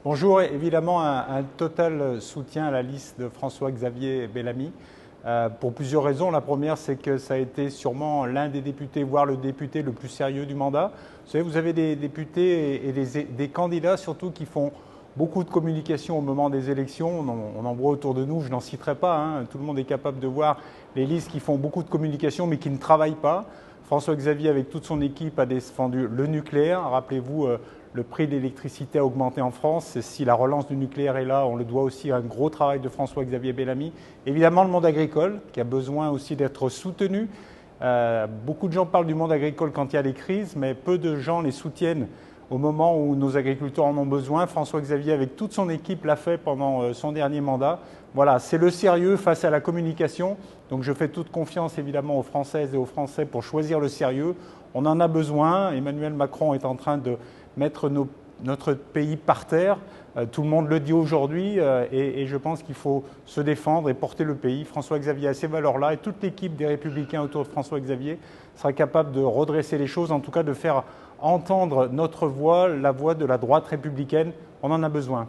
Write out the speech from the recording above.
Bonjour, évidemment un total soutien à la liste de François-Xavier Bellamy pour plusieurs raisons. La première, c'est que ça a été sûrement l'un des députés, voire le député le plus sérieux du mandat. Vous savez, vous avez des députés et des candidats surtout qui font beaucoup de communication au moment des élections. On en voit autour de nous, je n'en citerai pas, hein. Tout le monde est capable de voir les listes qui font beaucoup de communication mais qui ne travaillent pas. François-Xavier, avec toute son équipe, a défendu le nucléaire. Rappelez-vous, le prix de l'électricité a augmenté en France. Et si la relance du nucléaire est là, on le doit aussi à un gros travail de François-Xavier Bellamy. Évidemment, le monde agricole, qui a besoin aussi d'être soutenu. Beaucoup de gens parlent du monde agricole quand il y a des crises, mais peu de gens les soutiennent au moment où nos agriculteurs en ont besoin. François-Xavier, avec toute son équipe, l'a fait pendant son dernier mandat. Voilà, c'est le sérieux face à la communication. Donc je fais toute confiance évidemment aux Françaises et aux Français pour choisir le sérieux. On en a besoin. Emmanuel Macron est en train de mettre notre pays par terre. Tout le monde le dit aujourd'hui et je pense qu'il faut se défendre et porter le pays. François-Xavier a ces valeurs-là et toute l'équipe des Républicains autour de François-Xavier sera capable de redresser les choses, en tout cas de faire entendre notre voix, la voix de la droite républicaine. On en a besoin.